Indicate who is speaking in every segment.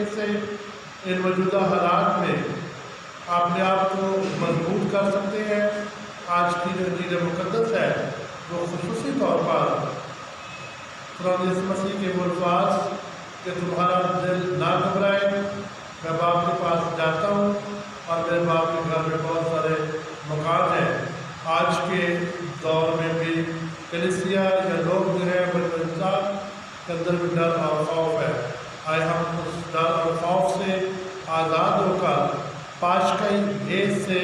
Speaker 1: طریقے سے ان موجودہ حالات میں اپنے آپ کو مضبوط کر سکتے ہیں۔ آج کی جو انجیل مقدس ہے وہ خصوصی طور پر خدا یسوع مسیح کے وہ الفاظ کہ تمہارا دل نہ گھبرائے، میں باپ کے پاس جاتا ہوں اور میرے باپ کے گھر میں بہت سارے مکان ہیں۔ آج کے دور میں بھی کلیسیا یا لوگ جو ہے بڑے انسان کے اندر بھی ڈر اور خوف ہے۔ آئے ہم اس ڈر اور خوف سے آزاد ہو کر پاشکائی بھیس سے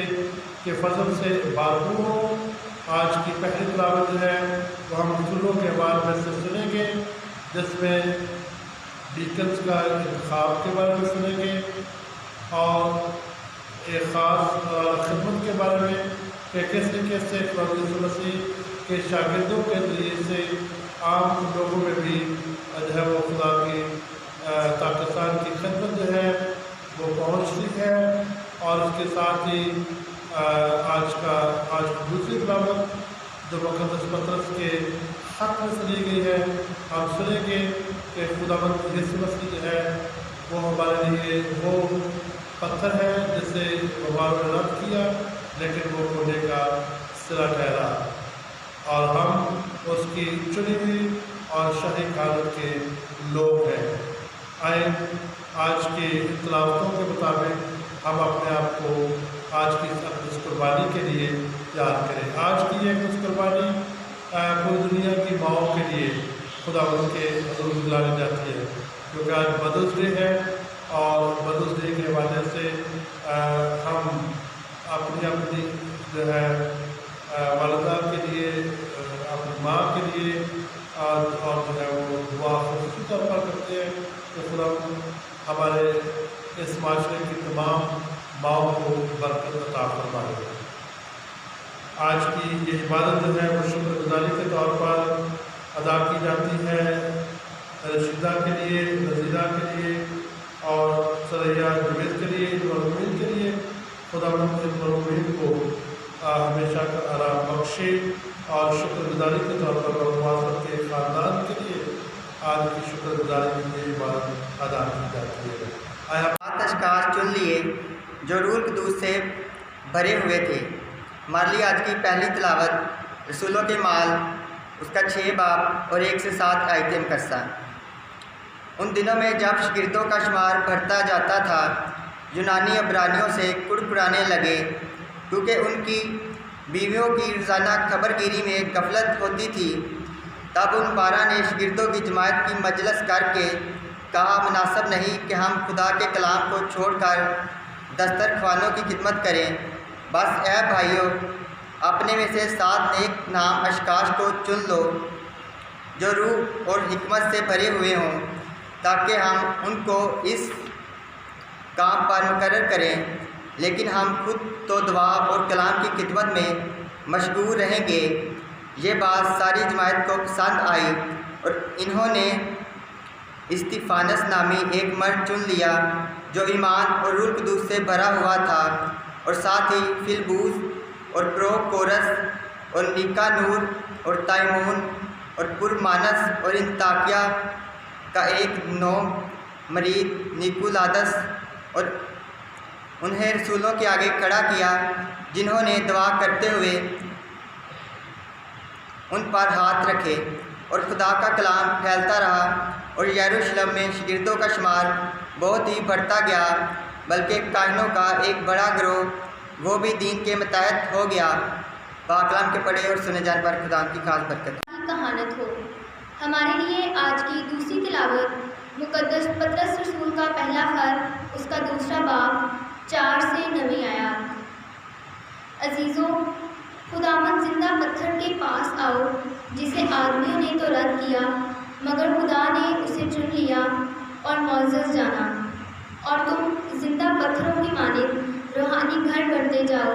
Speaker 1: کے فضل سے بھرپور ہوں۔ آج کی پہلی تلاوت جو ہے وہ ہم رسولوں کے بارے میں سے سنیں گے، جس میں ڈیکنز کا انتخاب کے بارے میں سنیں گے اور ایک خاص خدمت کے بارے میں کہ کس طریقے سے خدا یسوع مسیح کے شاگردوں کے ذریعے سے عام لوگوں میں بھی جو ہے وہ خدا کی پاکستان کی خدمت جو ہے وہ پہنچتی ہے۔ اور اس کے ساتھ ہی آج دوسری تلاوت جو مقدس پطرس کے خط میں سنی گئی ہے، ہم سنیں گے کہ خداوند یسوع مسیح جو ہے وہ ہمارے لیے وہ پتھر ہے جسے غبار نے رد کیا لیکن وہ کونے کا سرا ٹھہرا، اور ہم اس کی چنی ہوئی اور شاہی کالت کے لوگ ہیں۔ آئے آج کی تلاوتوں کے مطابق ہم اپنے آپ کو آج کی اس قربانی کے لیے تیار کریں۔ آج کی یہ کچھ قربانی پوری دنیا کی ماؤں کے لیے خداوند کے حضور دلائی جاتی ہے، کیونکہ آج مدرس ڈے ہے اور مدرس ڈے کے حوالے سے ہم اپنی جو ہے والدہ کے لیے، اپنی ماں کے لیے اور جو ہے وہ دعا خصوصی طور پر کرتے ہیں کہ خدا ہمارے اس معاشرے کی تمام ماؤں کو برکت عطا فرمائے۔ آج کی یہ عبادت جو ہے وہ شکر گزاری کے طور پر ادا کی جاتی ہے رشیدہ کے لیے، نذیرہ کے لیے اور سریہ جوید کے لیے، مرحومین کے لیے۔ خدا مرحومین کو ہمیشہ کا آرام بخشے اور شکر گزاری کے طور پر معاشرت کے خاندان کے لیے آج کی شکر گزاری کی عبادت ادا کی جاتی ہے۔
Speaker 2: 7 اشخاص چن لیے جو روح القدس سے بھرے ہوئے تھے۔ ہمارے لیے آج کی پہلی تلاوت رسولوں کے مال اس کا 6 باب اور 1 سے 7 آیتیں مقصہ۔ ان دنوں میں جب شاگردوں کا شمار بڑھتا جاتا تھا، یونانی عبرانیوں سے کڑکڑانے لگے کیونکہ ان کی بیویوں کی روزانہ خبر گیری میں غفلت ہوتی تھی۔ تب ان 12 نے شاگردوں کی جماعت کی مجلس کر کے کہا، مناسب نہیں کہ ہم خدا کے کلام کو چھوڑ کر دسترخوانوں کی خدمت کریں۔ بس اے بھائیو، اپنے میں سے 7 نیک نام اشخاص کو چن لو جو روح اور حکمت سے بھرے ہوئے ہوں، تاکہ ہم ان کو اس کام پر مقرر کریں، لیکن ہم خود تو دعا اور کلام کی خدمت میں مشغول رہیں گے۔ یہ بات ساری جماعت کو پسند آئی اور انہوں نے استفانس نامی ایک مرد چن لیا جو ایمان اور روح القدس سے بھرا ہوا تھا، اور ساتھ ہی فلبوس اور پروکورس اور نیکانور اور تائمون اور پرمانس اور انطاکیہ کا ایک نوم مرید نیکولادس، اور انہیں رسولوں کے آگے کھڑا کیا، جنہوں نے دعا کرتے ہوئے ان پر ہاتھ رکھے، اور خدا کا کلام پھیلتا رہا اور یروشلم میں شاگردوں کا شمار بہت ہی بڑھتا گیا، بلکہ کاہنوں کا ایک بڑا گروہ وہ بھی دین کے متحد ہو گیا۔ پاک کلام کے پڑھے اور سنے جانے پر خدا کی خاص برکت
Speaker 3: کہانت ہو۔ ہمارے لیے آج کی دوسری تلاوت مقدس پطرس رسول کا پہلا خط، اس کا 2 باب 4 سے 9 آیات۔ عزیزوں، خداوند زندہ پتھر کے پاس آؤ، جسے آدمیوں نے تو رد کیا مگر خدا نے اسے چن لیا اور معزز جانا، اور تم زندہ پتھروں کی مانند روحانی گھر بنتے جاؤ،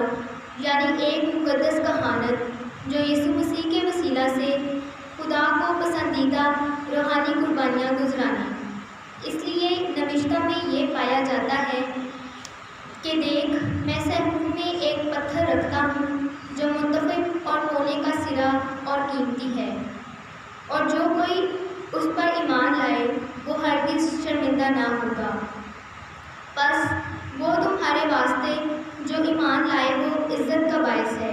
Speaker 3: یعنی ایک مقدس کہانت جو یسوع مسیح کے وسیلہ سے خدا کو پسندیدہ روحانی قربانیاں گزرانا۔ اس لیے نوشتہ میں یہ پایا جاتا ہے کہ دیکھ، میں صہیون میں ایک پتھر رکھتا ہوں جو منتخب اور مونے کا سرا اور قیمتی ہے، اور جو کوئی اس پر ایمان لائے وہ ہرگز شرمندہ نہ ہوگا۔ ایمان لائے وہ عزت کا باعث ہے،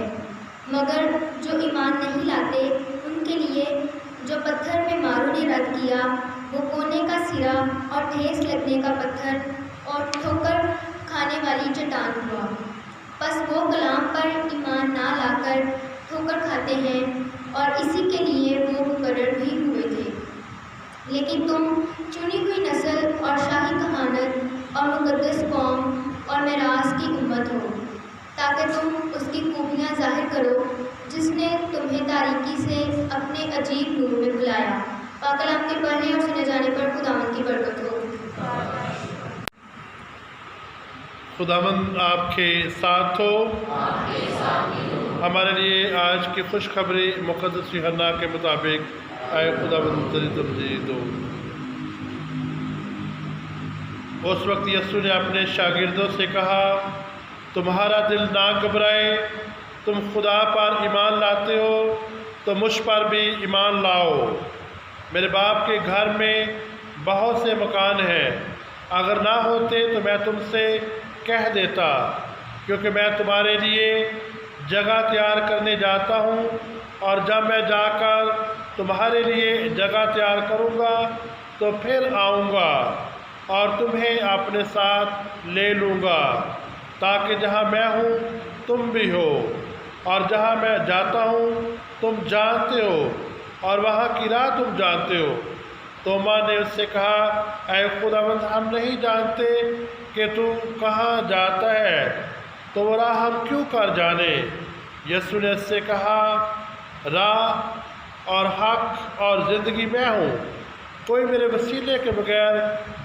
Speaker 3: مگر جو ایمان نہیں لاتے ان کے لیے جو پتھر میں ماروں نے رد کیا وہ کونے کا سرا اور ٹھیس لگنے کا پتھر اور ٹھوکر کھانے والی چٹان ہوا۔ پس وہ کلام پر ایمان نہ لا کر ٹھوکر کھاتے ہیں اور اسی کے لیے وہ مقرر بھی ہوئے تھے۔ لیکن تم چنی ہوئی نسل اور شاہی کہانت اور مقدس قوم اور میراث کی امت ہو، تاکہ تم اس کی خوبیاں ظاہر کرو جس نے تمہیں تاریکی سے اپنے عجیب نور میں بلایا۔ پاک کلام کے پڑھنے اور سنے جانے پر خداوند کی برکت ہو۔
Speaker 1: خداوند آپ کے ساتھ ہو۔ ہمارے لیے آج کی خوشخبری مقدس یوحنا کے مطابق اے خداوند تیری تمجید ہو۔ اس وقت یسوع نے اپنے شاگردوں سے کہا، تمہارا دل نہ گھبرائے، تم خدا پر ایمان لاتے ہو تو مجھ پر بھی ایمان لاؤ۔ میرے باپ کے گھر میں بہت سے مکان ہیں، اگر نہ ہوتے تو میں تم سے کہہ دیتا، کیونکہ میں تمہارے لیے جگہ تیار کرنے جاتا ہوں، اور جب میں جا کر تمہارے لیے جگہ تیار کروں گا تو پھر آؤں گا اور تمہیں اپنے ساتھ لے لوں گا، تاکہ جہاں میں ہوں تم بھی ہو، اور جہاں میں جاتا ہوں تم جانتے ہو، اور وہاں کی راہ تم جانتے ہو۔ توما نے اس سے کہا، اے خداوند، ہم نہیں جانتے کہ تو کہاں جاتا ہے، تو وہ راہ ہم کیوں کر جانے؟ یسوع نے اس سے کہا، راہ اور حق اور زندگی میں ہوں، کوئی میرے وسیلے کے بغیر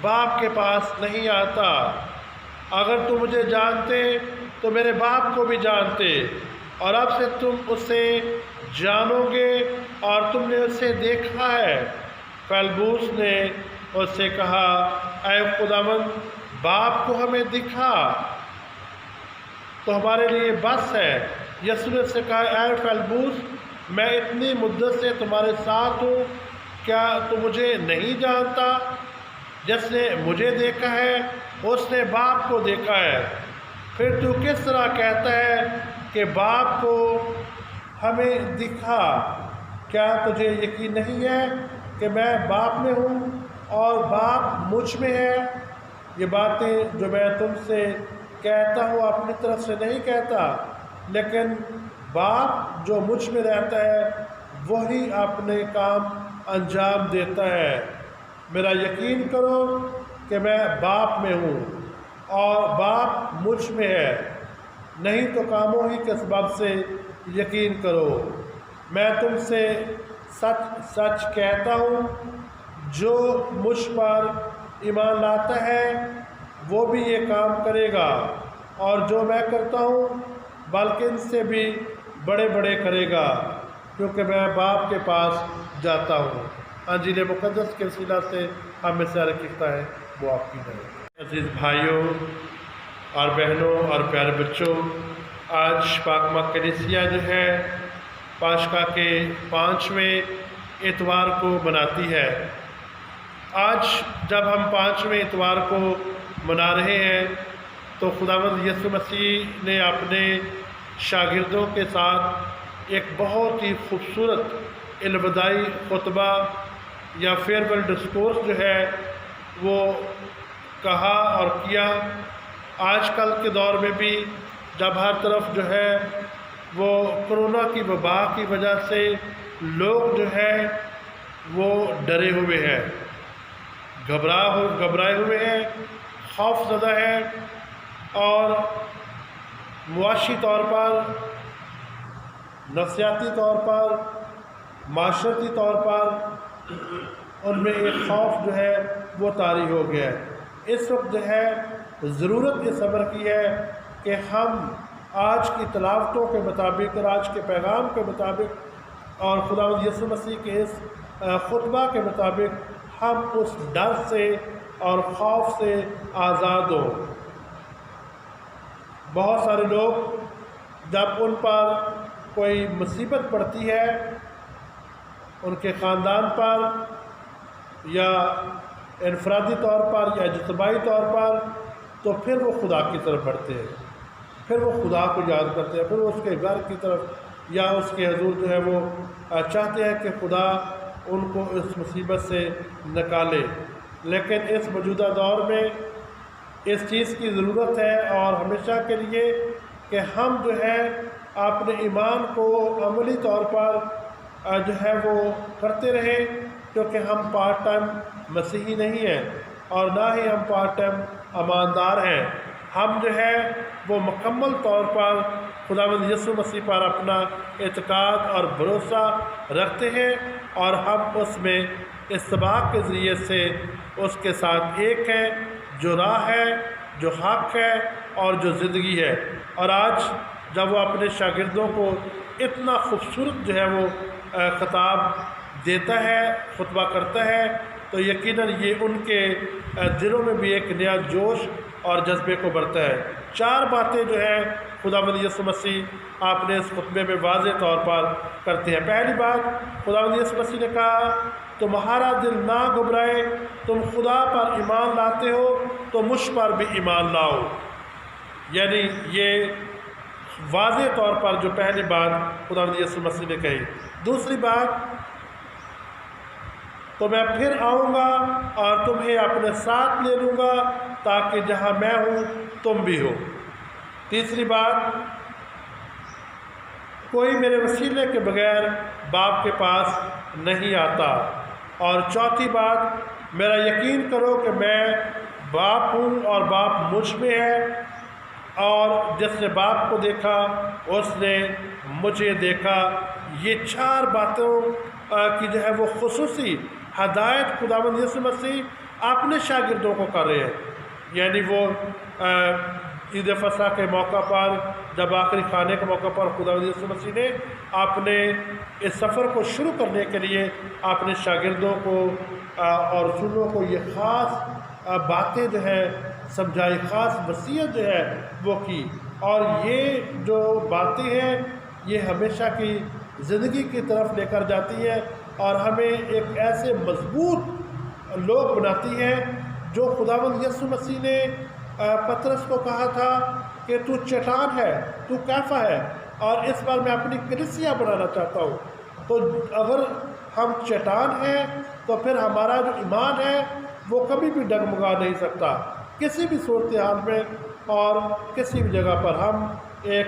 Speaker 1: باپ کے پاس نہیں آتا۔ اگر تم مجھے جانتے تو میرے باپ کو بھی جانتے، اور اب سے تم اسے جانو گے اور تم نے اسے دیکھا ہے۔ فیلبوس نے اس سے کہا، اے خداوند، باپ کو ہمیں دکھا تو ہمارے لیے بس ہے۔ یسوع نے اس سے کہا، اے فیلبوس، میں اتنی مدت سے تمہارے ساتھ ہوں، کیا تو مجھے نہیں جانتا؟ جس نے مجھے دیکھا ہے اس نے باپ کو دیکھا ہے۔ پھر تو کس طرح کہتا ہے کہ باپ کو ہمیں دکھا؟ کیا تجھے یقین نہیں ہے کہ میں باپ میں ہوں اور باپ مجھ میں ہے؟ یہ باتیں جو میں تم سے کہتا ہوں اپنی طرف سے نہیں کہتا، لیکن باپ جو مجھ میں رہتا ہے وہی اپنے کام انجام دیتا ہے۔ میرا یقین کرو کہ میں باپ میں ہوں اور باپ مجھ میں ہے، نہیں تو کاموں ہی کے سبب سے یقین کرو۔ میں تم سے سچ سچ کہتا ہوں، جو مجھ پر ایمان لاتا ہے وہ بھی یہ کام کرے گا، اور جو میں کرتا ہوں بلکہ ان سے بھی بڑے بڑے کرے گا، کیونکہ میں باپ کے پاس جاتا ہوں۔ انجیل مقدس کے وسیلہ سے ہمیں سارے کہتا ہے وہ آپ کی ہے۔ عزیز بھائیوں اور بہنوں اور پیارے بچوں، آج پاک ماں کلیسیا جو ہے پاشکا کے 5ویں اتوار کو مناتی ہے۔ آج جب ہم 5ویں اتوار کو منا رہے ہیں تو خداوند یسوع مسیح نے اپنے شاگردوں کے ساتھ ایک بہت ہی خوبصورت الوداعی خطبہ یا فیئرویل ڈسکورس جو ہے وہ کہا اور کیا۔ آج کل کے دور میں بھی جب ہر طرف جو ہے وہ کرونا کی وبا کی وجہ سے لوگ جو ہے وہ ڈرے ہوئے ہیں، گھبرائے ہوئے ہیں، خوف زدہ ہیں، اور معاشی طور پر، نفسیاتی طور پر، معاشرتی طور پر ان میں ایک خوف جو ہے وہ طاری ہو گیا ہے۔ اس وقت جو ہے ضرورت اس امر کی ہے کہ ہم آج کی تلاوتوں کے مطابق اور آج کے پیغام کے مطابق اور خداوند یسوع مسیح کے اس خطبہ کے مطابق ہم اس ڈر سے اور خوف سے آزاد ہوں۔ بہت سارے لوگ جب ان پر کوئی مصیبت پڑتی ہے، ان کے خاندان پر یا انفرادی طور پر یا اجتماعی طور پر، تو پھر وہ خدا کی طرف بڑھتے ہیں۔ پھر وہ خدا کو یاد کرتے ہیں، پھر وہ اس کے گھر کی طرف یا اس کے حضور جو ہے وہ چاہتے ہیں کہ خدا ان کو اس مصیبت سے نکالے۔ لیکن اس موجودہ دور میں اس چیز کی ضرورت ہے اور ہمیشہ کے لیے کہ ہم جو ہے اپنے ایمان کو عملی طور پر جو ہے وہ کرتے رہیں، کیونکہ ہم پارٹ ٹائم مسیحی نہیں ہیں اور نہ ہی ہم پارٹ ٹائم ایماندار ہیں۔ ہم جو ہے وہ مکمل طور پر خداوند یسوع مسیح پر اپنا اعتقاد اور بھروسہ رکھتے ہیں اور ہم اس میں استباق کے ذریعے سے اس کے ساتھ ایک ہیں، جو راہ ہے، جو حق ہے اور جو زندگی ہے۔ اور آج جب وہ اپنے شاگردوں کو اتنا خوبصورت جو ہے وہ خطاب دیتا ہے، خطبہ کرتا ہے، تو یقیناً یہ ان کے دلوں میں بھی ایک نیا جوش اور جذبے کو بڑھتا ہے۔ 4 باتیں جو ہے خداوند یسوع مسیح آپ نے اس خطبے میں واضح طور پر کرتے ہیں۔ پہلی بات، خداوند یسوع مسیح نے کہا تمہارا دل نہ گھبرائے، تم خدا پر ایمان لاتے ہو تو مجھ پر بھی ایمان لاؤ۔ یعنی یہ واضح طور پر جو پہلی بات خداوند یسوع مسیح نے کہی۔ دوسری بات، تو میں پھر آؤں گا اور تمہیں اپنے ساتھ لے لوں گا تاکہ جہاں میں ہوں تم بھی ہو۔ تیسری بات، کوئی میرے وسیلے کے بغیر باپ کے پاس نہیں آتا۔ اور چوتھی بات، میرا یقین کرو کہ میں باپ ہوں اور باپ مجھ میں ہے، اور جس نے باپ کو دیکھا اس نے مجھے دیکھا۔ یہ 4 باتوں کی جو ہے وہ خصوصی ہدایت خداوند یسوع مسیح اپنے شاگردوں کو کر رہے ہیں۔ یعنی وہ عید فصح کے موقع پر، جب آخری کھانے کے موقع پر خداوند یسوع مسیح نے اپنے اس سفر کو شروع کرنے کے لیے اپنے شاگردوں کو اور رسولوں کو یہ خاص باتیں جو ہے سمجھائی، خاص وصیت جو ہے وہ کی۔ اور یہ جو باتیں ہیں یہ ہمیشہ کی زندگی کی طرف لے کر جاتی ہے اور ہمیں ایک ایسے مضبوط لوگ بناتی ہے جو خداوند یسوع مسیح نے پطرس کو کہا تھا کہ تو چٹان ہے، تو کیفا ہے، اور اس بار میں اپنی کلیسیا بنانا چاہتا ہوں۔ تو اگر ہم چٹان ہیں تو پھر ہمارا جو ایمان ہے وہ کبھی بھی ڈگمگا نہیں سکتا کسی بھی صورتحال میں اور کسی بھی جگہ پر۔ ہم ایک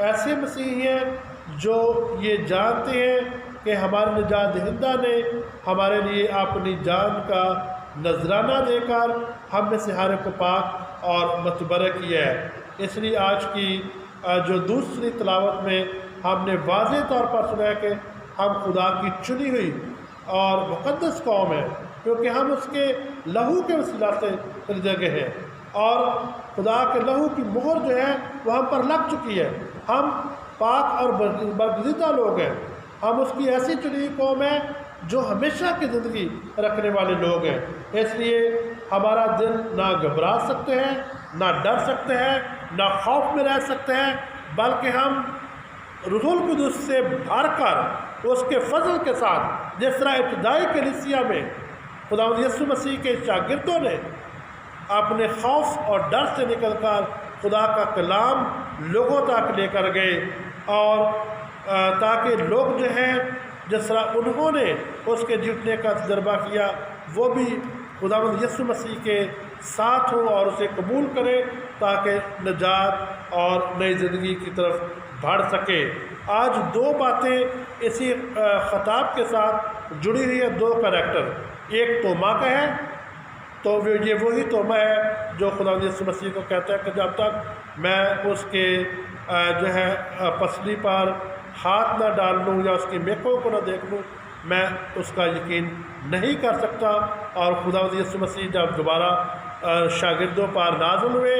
Speaker 1: ایسے مسیحی ہیں جو یہ جانتے ہیں کہ ہمارے نجات دہندہ نے ہمارے لیے اپنی جان کا نذرانہ دے کر ہم میں سے ہر ایک کو پاک اور متبرک کیا ہے۔ اس لیے آج کی جو دوسری تلاوت میں ہم نے واضح طور پر سنا ہے کہ ہم خدا کی چنی ہوئی اور مقدس قوم ہے، کیونکہ ہم اس کے لہو کے وسیلہ سے خریدے گئے ہیں اور خدا کے لہو کی مہر جو ہے وہ ہم پر لگ چکی ہے۔ ہم پاک اور برگزیدہ لوگ ہیں، ہم اس کی ایسی چنی ہوئی قوم ہے جو ہمیشہ کی زندگی رکھنے والے لوگ ہیں۔ اس لیے ہمارا دل نہ گھبرا سکتے ہیں، نہ ڈر سکتے ہیں، نہ خوف میں رہ سکتے ہیں، بلکہ ہم روح القدس سے بھر کر اس کے فضل کے ساتھ، جس طرح ابتدائی کلیسیا میں خداوند یسوع مسیح کے شاگردوں نے اپنے خوف اور ڈر سے نکل کر خدا کا کلام لوگوں تک لے کر گئے، اور تاکہ لوگ جو ہیں جس طرح انہوں نے اس کے جیتنے کا تجربہ کیا وہ بھی خداوند یسوع مسیح کے ساتھ ہوں اور اسے قبول کریں تاکہ نجات اور نئی زندگی کی طرف بڑھ سکے۔ آج 2 باتیں اسی خطاب کے ساتھ جڑی ہوئی ہیں، 2 کریکٹر۔ ایک توما کا ہے، تو یہ وہی توما ہے جو خداوند یسوع مسیح کو کہتا ہے کہ جب تک میں اس کے جو ہے پسلی پر ہاتھ نہ ڈال لوں یا اس کی میکوں کو نہ دیکھ لوں میں اس کا یقین نہیں کر سکتا۔ اور خداوند یسوع مسیح جب دوبارہ شاگردوں پر نازل ہوئے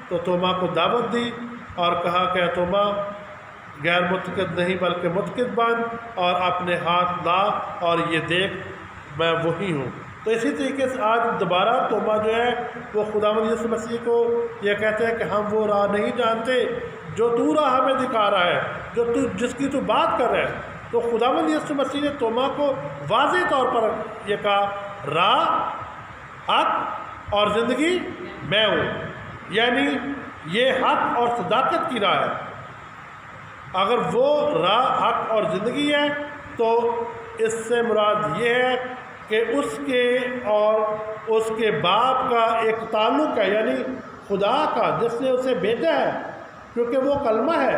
Speaker 1: تو توما کو دعوت دی اور کہا کہ توما غیر متقد نہیں بلکہ متقد بن اور اپنے ہاتھ لا اور یہ دیکھ میں وہی ہوں۔ تو اسی طریقے سے آج دوبارہ توما جو ہے وہ خداوند یسوع مسیح کو یہ کہتے ہیں کہ ہم وہ راہ نہیں جانتے جو تو راہ ہمیں دکھا رہا ہے، جس کی تو بات کر رہا ہے۔ تو خداوند یسوع مسیح نے توما کو واضح طور پر یہ کہا راہ، حق اور زندگی میں ہوں، یعنی یہ حق اور صداقت کی راہ ہے۔ اگر وہ راہ حق اور زندگی ہے تو اس سے مراد یہ ہے کہ اس کے اور اس کے باپ کا ایک تعلق ہے، یعنی خدا کا جس نے اسے بھیجا ہے، کیونکہ وہ کلمہ ہے،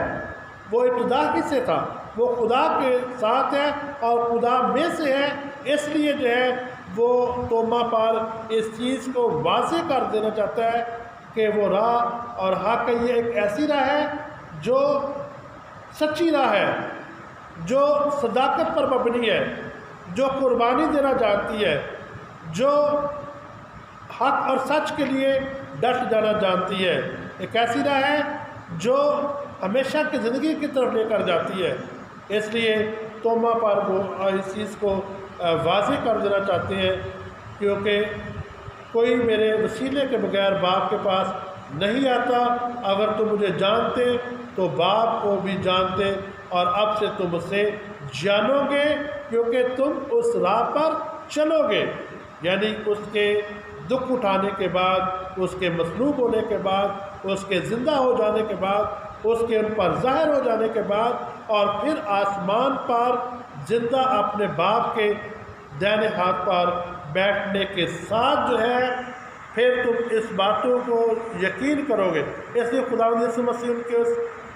Speaker 1: وہ ابتدا ہی سے تھا، وہ خدا کے ساتھ ہے اور خدا میں سے ہے۔ اس لیے جو ہے وہ توما پر اس چیز کو واضح کر دینا چاہتا ہے کہ وہ راہ اور حق یہ ایک ایسی راہ ہے جو سچی راہ ہے، جو صداقت پر مبنی ہے، جو قربانی دینا جانتی ہے، جو حق اور سچ کے لیے ڈٹ جانا جانتی ہے، ایک ایسی راہ ہے جو ہمیشہ کی زندگی کی طرف لے کر جاتی ہے۔ اس لیے توما پر وہ اس چیز کو واضح کر دینا چاہتے ہیں، کیونکہ کوئی میرے وسیلے کے بغیر باپ کے پاس نہیں آتا، اگر تم مجھے جانتے تو باپ کو بھی جانتے، اور اب سے تم اسے جانو گے کیونکہ تم اس راہ پر چلو گے، یعنی اس کے دکھ اٹھانے کے بعد، اس کے مصلوب ہونے کے بعد، اس کے زندہ ہو جانے کے بعد، اس کے ان پر ظاہر ہو جانے کے بعد، اور پھر آسمان پر زندہ اپنے باپ کے دائنے ہاتھ پر بیٹھنے کے ساتھ جو ہے پھر تم اس باتوں کو یقین کرو گے۔ اس لیے خداوند یسوع مسیح ان کے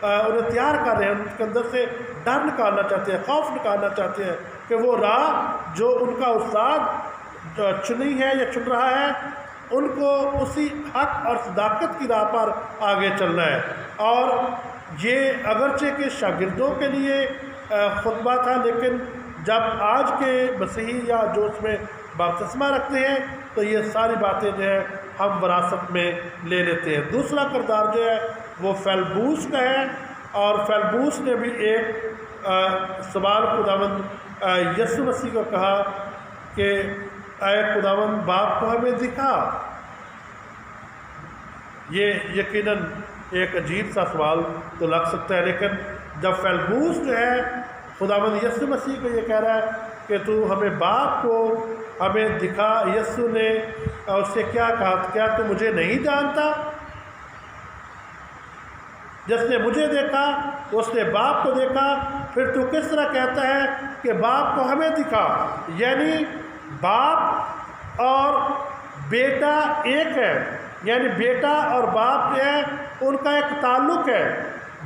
Speaker 1: انہیں تیار کر رہے ہیں، ان کے اندر سے ڈر نکالنا چاہتے ہیں، خوف نکالنا چاہتے ہیں کہ وہ راہ جو ان کا استاد چنی ہے یا چن رہا ہے، ان کو اسی حق اور صداقت کی راہ پر آگے چلنا ہے۔ اور یہ اگرچہ کہ شاگردوں کے لیے خطبہ تھا، لیکن جب آج کے مسیحی یا جو اس میں بپتسمہ رکھتے ہیں تو یہ ساری باتیں جو ہے ہم وراثت میں لے لیتے ہیں۔ دوسرا کردار جو ہے وہ فیلبوس کا ہے، اور فیلبوس نے بھی ایک سوال خداوند یسوع مسیح کو کہا کہ اے خداوند باپ کو ہمیں دکھا۔ یہ یقیناً ایک عجیب سا سوال تو لگ سکتا ہے، لیکن جب فیلبوس جو ہے خداوند یسوع مسیح کو یہ کہہ رہا ہے کہ تو ہمیں باپ کو ہمیں دکھا، یسوع نے اس سے کیا کہا؟ کیا تو مجھے نہیں جانتا؟ جس نے مجھے دیکھا اس نے باپ کو دیکھا، پھر تو کس طرح کہتا ہے کہ باپ کو ہمیں دکھا؟ یعنی باپ اور بیٹا ایک ہے، یعنی بیٹا اور باپ جو ہے ان کا ایک تعلق ہے۔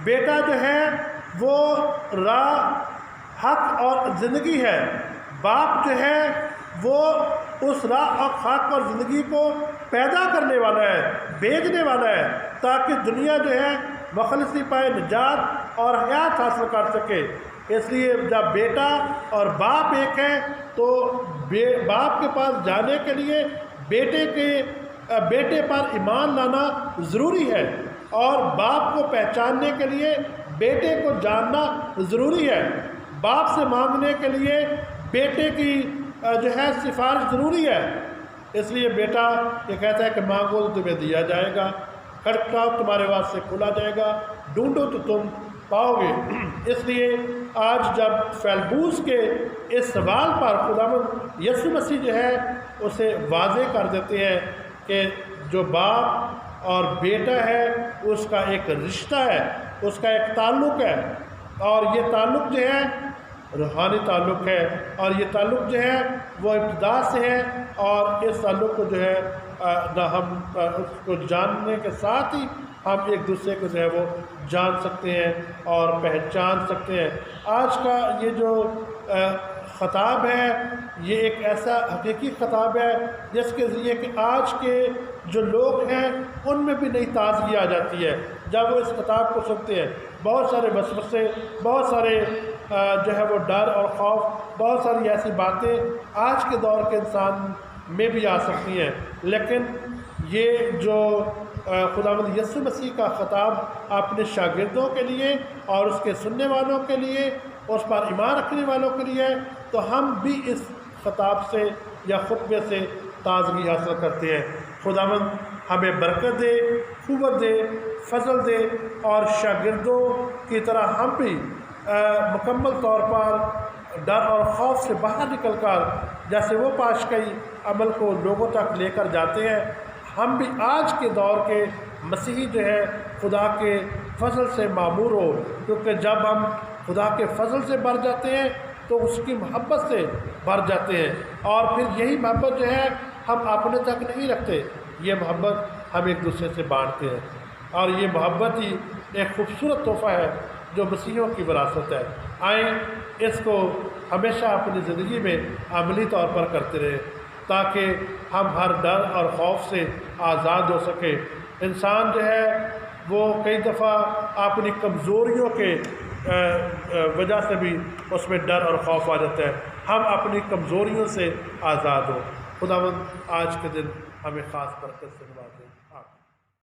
Speaker 1: بیٹا جو ہے وہ راہ حق اور زندگی ہے، باپ جو ہے وہ اس راہ اور حق اور زندگی کو پیدا کرنے والا ہے، بھیجنے والا ہے، تاکہ دنیا جو ہے مخلصی پائے، نجات اور حیات حاصل کر سکے۔ اس لیے جب بیٹا اور باپ ایک ہے تو باپ کے پاس جانے کے لیے بیٹے پر ایمان لانا ضروری ہے، اور باپ کو پہچاننے کے لیے بیٹے کو جاننا ضروری ہے، باپ سے مانگنے کے لیے بیٹے کی جو ہے سفارش ضروری ہے۔ اس لیے بیٹا یہ کہتا ہے کہ مانگو تو تمہیں دیا جائے گا، کھٹکھٹاؤ تمہارے واسطے کھلا جائے گا، ڈھونڈو تو تم پاؤ گے۔ اس لیے آج جب فیلبوس کے اس سوال پر خداوند یسوع مسیح جو ہے اسے واضح کر دیتے ہیں کہ جو باپ اور بیٹا ہے اس کا ایک رشتہ ہے، اس کا ایک تعلق ہے، اور یہ تعلق جو ہے روحانی تعلق ہے، اور یہ تعلق جو ہے وہ ابتدا سے ہے، اور اس تعلق کو جو ہے ہم اس کو جاننے کے ساتھ ہی ہم ایک دوسرے کو جو ہے وہ جان سکتے ہیں اور پہچان سکتے ہیں۔ آج کا یہ جو خطاب ہے یہ ایک ایسا حقیقی خطاب ہے جس کے ذریعے کہ آج کے جو لوگ ہیں ان میں بھی نئی تازگی آ جاتی ہے جب وہ اس خطاب کو سنتے ہیں۔ بہت سارے وسوسے، بہت سارے جو ہے وہ ڈر اور خوف، بہت ساری ایسی باتیں آج کے دور کے انسان میں بھی آ سکتی ہیں، لیکن یہ جو خداوند یسوع مسیح کا خطاب اپنے شاگردوں کے لیے اور اس کے سننے والوں کے لیے، اس پر ایمان رکھنے والوں کے لیے، تو ہم بھی اس خطاب سے یا خطبے سے تازگی حاصل کرتے ہیں۔ خداوند ہمیں برکت دے، قوت دے، فضل دے، اور شاگردوں کی طرح ہم بھی مکمل طور پر ڈر اور خوف سے باہر نکل کر جیسے وہ پاشکئی عمل کو لوگوں تک لے کر جاتے ہیں، ہم بھی آج کے دور کے مسیحی جو ہے خدا کے فضل سے معمور ہو، کیونکہ جب ہم خدا کے فضل سے بھر جاتے ہیں تو اس کی محبت سے بھر جاتے ہیں، اور پھر یہی محبت جو ہے ہم اپنے تک نہیں رکھتے، یہ محبت ہم ایک دوسرے سے بانٹتے ہیں، اور یہ محبت ہی ایک خوبصورت تحفہ ہے جو مسیحیوں کی وراثت ہے۔ آئیں اس کو ہمیشہ اپنی زندگی میں عملی طور پر کرتے رہیں تاکہ ہم ہر ڈر اور خوف سے آزاد ہو سکیں۔ انسان جو ہے وہ کئی دفعہ اپنی کمزوریوں کے وجہ سے بھی اس میں ڈر اور خوف آ جاتا ہے، ہم اپنی کمزوریوں سے آزاد ہوں۔ خداوند آج کے دن ہمیں خاص برکت سے نوازے۔ آمین۔